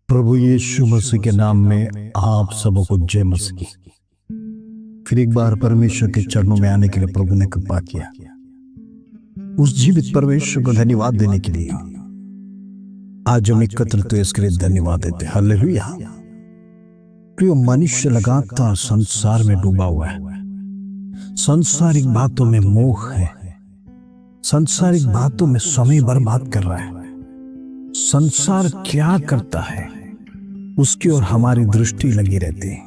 प्रभु यीशु मसीह के नाम में आप सबको जय मसीह। फिर एक बार परमेश्वर के चरणों में आने के लिए प्रभु ने कृपा किया। उस जीवित परमेश्वर को धन्यवाद देने के लिए आज हम एकत्रित हुए, इसके लिए धन्यवाद देते हैं। हालेलुया। प्रिय, मनुष्य लगातार संसार में डूबा हुआ है। सांसारिक बातों में मोह है, सांसारिक बातों में समय बर्बाद कर रहा है। संसार क्या करता है उसकी ओर हमारी दृष्टि लगी रहती है।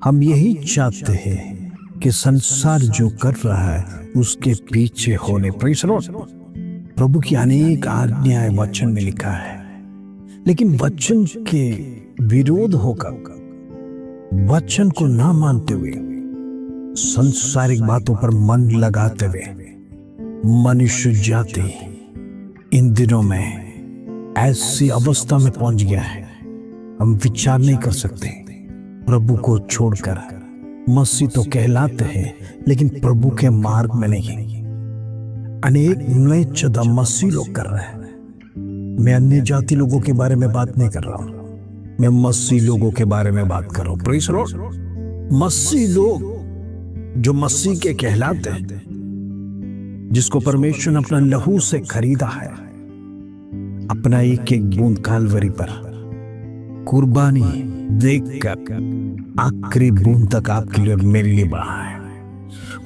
हम यही चाहते हैं कि संसार जो कर रहा है उसके पीछे होने। Praise the Lord. प्रभु की अनेक आज्ञाएं वचन में लिखा है, लेकिन वचन के विरोध होकर, वचन को ना मानते हुए, सांसारिक बातों पर मन लगाते हुए मनुष्य जाति इन दिनों में ऐसी अवस्था में पहुंच गया है, हम विचार नहीं कर सकते। प्रभु को छोड़कर मसीह तो कहलाते हैं, लेकिन प्रभु के मार्ग में नहीं। अनेक म्लेच्छता मसीह लोग कर रहे हैं। मैं अन्य जाति लोगों के बारे में बात नहीं कर रहा हूं, मैं मसीह लोगों के बारे में बात कर रहा हूं। Praise the Lord. मसीह लोग जो मसीह के कहलाते हैं, जिसको परमेश्वर ने अपना लहू से खरीदा है, अपना एक एक बूंद कालवरी पर कुर्बानी देकर आखिरी बूंद तक आपके लिए मेरे लिए बढ़ा है।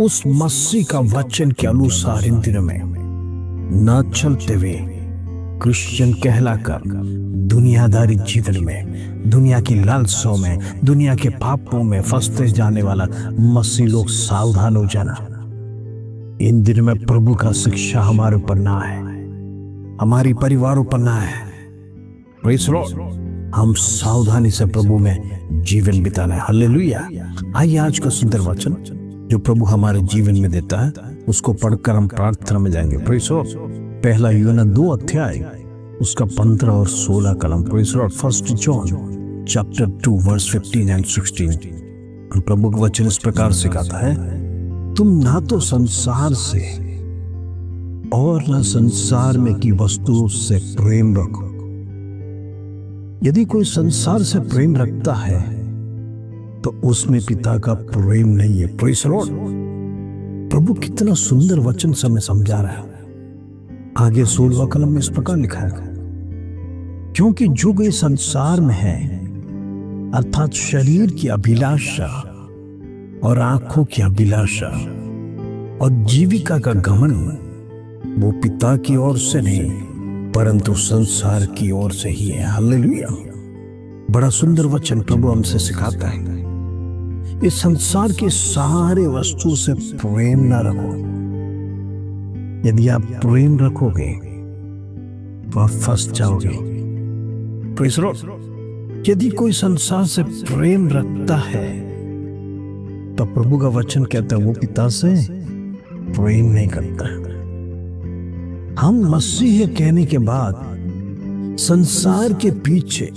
उस मसीह का वचन के अनुसार इन दिनों में न चलते हुए क्रिश्चियन कहलाकर दुनियादारी जीवन में, दुनिया की लालसाओं में, दुनिया के पापों में फंसते जाने वाला मसीह लोग सावधान हो जाना। इन दिनों में प्रभु का शिक्षा हमारे ऊपर ना है, हमारी परिवारों पर ना है। Praise the Lord. हम सावधानी से प्रभु में जीवन बिताना है। हालेलुया। आइए आज का सुंदर वचन जो प्रभु हमारे जीवन में देता है उसको पढ़कर हम प्रार्थना में जाएंगे। Praise the Lord. पहला यूहन्ना 2 अध्याय उसका 15 और 16 कलम। Praise the Lord. 1 John chapter 2 verse 15 and 16। प्रभु का वचन इस प्रकार से कहता है, तुम ना तो संसार से और न संसार में की वस्तु से प्रेम रखो। यदि कोई संसार से प्रेम रखता है तो उसमें पिता का प्रेम नहीं है। Praise the Lord. प्रभु कितना सुंदर वचन से हमें समझा रहा है। आगे 16वां कलम में इस प्रकार लिखा है, क्योंकि जो कोई संसार में है, अर्थात शरीर की अभिलाषा और आंखों की अभिलाषा और जीविका का घमंड, वो पिता की ओर से नहीं परंतु संसार की ओर से ही है। हालेलुया। बड़ा सुंदर वचन प्रभु हमसे सिखाता है। इस संसार के सारे वस्तु से प्रेम ना रखो। यदि आप प्रेम रखोगे तो आप फंस जाओगे। Praise the Lord. यदि कोई संसार से प्रेम रखता है तो प्रभु का वचन कहता है वो पिता से प्रेम नहीं करता है। हम मसीह कहने के बाद संसार के पीछे,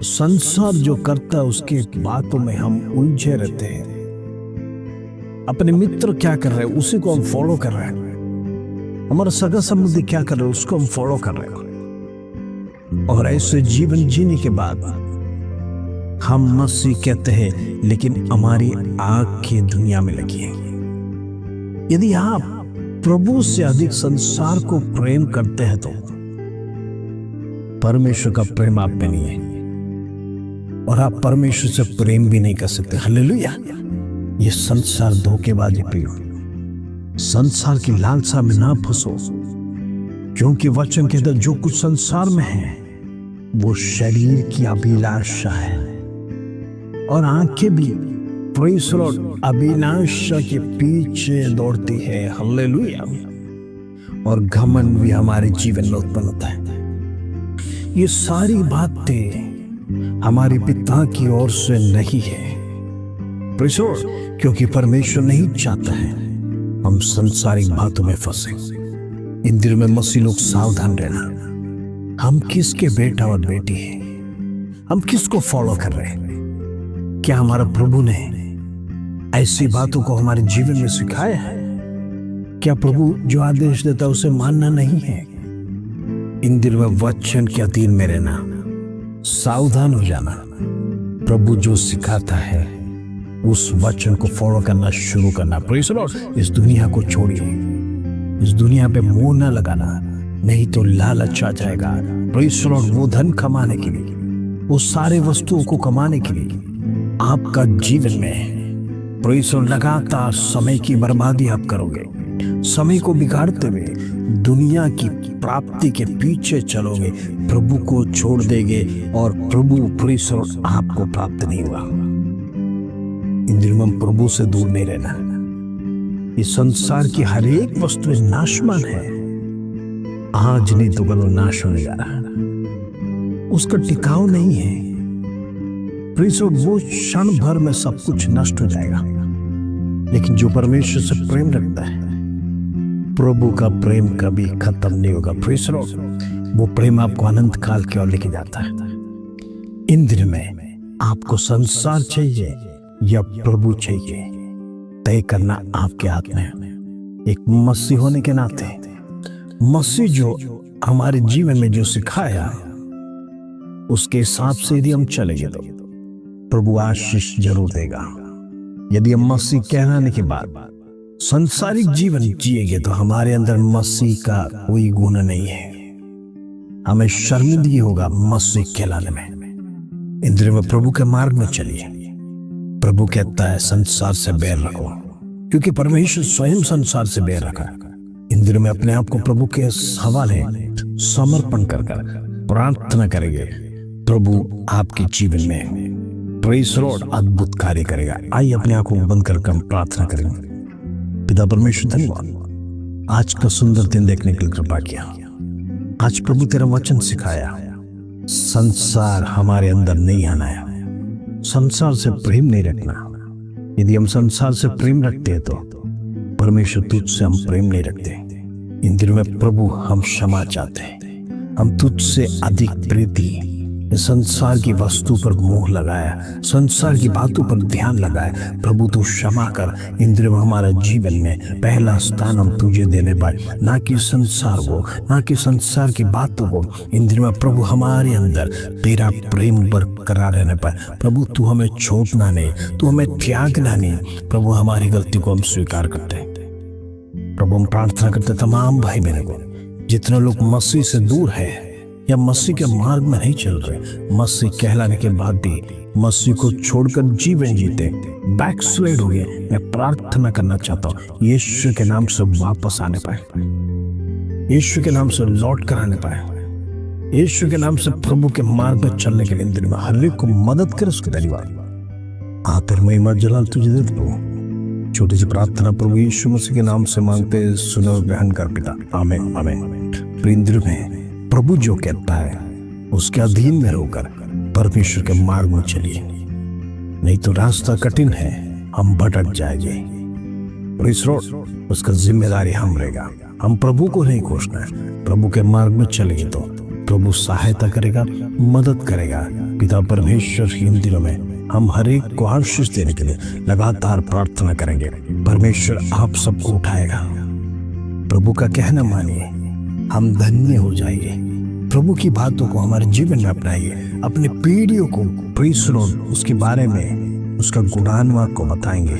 संसार जो करता है उसके बातों में हम उलझे रहते हैं। अपने मित्र क्या कर रहे हैं उसी को हम फॉलो कर रहे हैं। हमारा सगा संबंधी क्या कर रहे हैं उसको हम फॉलो कर रहे हैं। और ऐसे जीवन जीने के बाद हम मसीह कहते हैं, लेकिन हमारी आंखें दुनिया में लगी है। यदि आप प्रभु से अधिक संसार को प्रेम करते हैं तो परमेश्वर का प्रेम आप में नहीं है, और आप परमेश्वर से प्रेम भी नहीं कर सकते। हालेलुया। ये संसार धोखेबाजी प्रियो, संसार की लालसा में ना फंसो, क्योंकि वचन कहता है जो कुछ संसार में है वो शरीर की अभिलाषा है और आंखें भी, प्रेज़ द लॉर्ड, अभिलाषा के पीछे दौड़ती है। हालेलुया। और घमंड भी हमारे जीवन में उत्पन्न होता है। ये सारी बातें हमारे पिता की ओर से नहीं है। Praise the Lord. क्योंकि परमेश्वर नहीं चाहता है हम सांसारिक बातों में फंसे। इन दिनों में मसीह लोग सावधान रहना। हम किसके बेटा और बेटी हैं? हम किसको फॉलो कर रहे हैं? क्या हमारा प्रभु ने ऐसी बातों को हमारे जीवन में सिखाया है? क्या प्रभु जो आदेश देता है उसे मानना नहीं है? इन दिनों में वचन के अधीन में रहना, सावधान हो जाना। प्रभु जो सिखाता है उस वचन को फॉलो करना शुरू करना। Praise the Lord. इस दुनिया को छोड़िए, इस दुनिया पे मुंह न लगाना, नहीं तो लालच आ जाएगा। Praise the Lord. वो धन कमाने के लिए, वो सारे वस्तुओं को कमाने के लिए आपका जीवन में प्रेज़ द लॉर्ड लगातार समय की बर्बादी आप करोगे। समय को बिगाड़ते हुए दुनिया की प्राप्ति के पीछे चलोगे, प्रभु को छोड़ देंगे और प्रभु प्रेज़ द लॉर्ड आपको प्राप्त नहीं हुआ। इन दिनों में प्रभु से दूर नहीं रहना। इस संसार की हर एक वस्तु नाशवान है, आज नहीं तो कल नाश होने जा रहा, उसका टिकाव नहीं है। Praise the Lord. वो क्षण भर में सब कुछ नष्ट हो जाएगा, लेकिन जो परमेश्वर से प्रेम रखता है, प्रभु का प्रेम कभी खत्म नहीं होगा। Praise the Lord. वो प्रेम आपको अनंत काल की ओर लेके जाता है। इन दिनों में आपको संसार चाहिए या प्रभु चाहिए, तय करना आपके हाथ में है। एक मसीह होने के नाते मसीह जो हमारे जीवन में जो सिखाया उसके हिसाब से यदि हम चलेंगे तो प्रभु आशीष जरूर देगा। यदि हम मसीह कहलाने के बाद संसारिक जीवन जिएंगे तो हमारे अंदर मसीह का कोई गुण नहीं है, हमें शर्मिंदगी होगा मसीह कहलाने में। इन दिनों में प्रभु के मार्ग में चलिए। प्रभु कहता है संसार से बैर रखो, क्योंकि परमेश्वर स्वयं संसार से बैर रखा। इन दिनों में अपने आप को प्रभु के हवाले समर्पण कर प्रार्थना करेंगे, प्रभु आपके जीवन में प्रेज़ द लॉर्ड अद्भुत कार्य करेगा। आइए अपने आंखों को बंद कर हम प्रार्थना करेंगे। पिता परमेश्वर धन्यवाद, आज का सुंदर दिन देखने के लिए कृपा किया। आज प्रभु तेरा वचन सिखाया, संसार हमारे अंदर नहीं आना है, संसार से प्रेम नहीं रखना। यदि हम संसार से प्रेम रखते हैं तो परमेश्वर तुझसे हम प्रेम नहीं रखते। इन दिनों में प्रभु हम क्षमा चाहते हैं, हम तुझसे अधिक प्रीति संसार की वस्तु पर मोह लगाया, संसार की बातों पर ध्यान लगाया। प्रभु तू क्षमा कर। इन दिनों में हमारा जीवन में पहला स्थान हम तुझे देने पाए, ना कि संसार को, ना कि संसार की बातों को। इन दिनों में प्रभु हमारे अंदर तेरा प्रेम बरकरार रहने पाए। प्रभु तू हमें छोड़ना नहीं, तू हमें त्यागना नहीं। प्रभु हमारी गलती को हम स्वीकार करते हैं। प्रभु हम प्रार्थना करते तमाम भाई बहनों को, जितने लोग मसीह से दूर है या मसीह के मार्ग में नहीं चल रहे, मसीह कहलाने के बाद भी मसीह को छोड़कर जीवन जीते बैकस्लाइड हो गए, मैं प्रार्थना करना चाहता हूँ यीशु के नाम से वापस आने पाए, यीशु के नाम से लौट कर आने पाए, यीशु के नाम से प्रभु के मार्ग में चलने के लिए इन दिनों में हर एक को मदद कर। उसके धन्यवाद। आकर महिमा जलाल तुझे दे दो। छोटी सी प्रार्थना प्रभु यीशु मसीह के नाम से मांगते, सुनो ग्रहण कर पिता। आमीन आमीन। इन दिनों में प्रभु जो कहता है उसके अधीन में रहकर परमेश्वर के मार्ग में चलिए, नहीं तो रास्ता कठिन है, हम भटक जाएंगे। Praise the Lord. उसका जिम्मेदारी हम रहेगा, हम प्रभु को नहीं कोसना है। प्रभु के मार्ग में चलेंगे तो प्रभु सहायता करेगा, मदद करेगा। पिता परमेश्वर इन दिनों में हम हर एक को आशीष देने के लिए लगातार प्रार्थना करेंगे। परमेश्वर आप सबको उठाएगा। प्रभु का कहना मानिए, हम धन्य हो जाएंगे। प्रभु की बातों को हमारे जीवन में अपनाइए, अपने पीढ़ियों को प्रेज़ द लॉर्ड उसके बारे में, उसका गुणान्वाद को बताएंगे,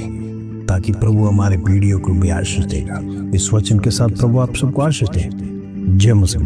ताकि प्रभु हमारे पीढ़ियों को भी आशीष देगा। इस वचन के साथ प्रभु आप सबको आशीष दे। जय मसीह।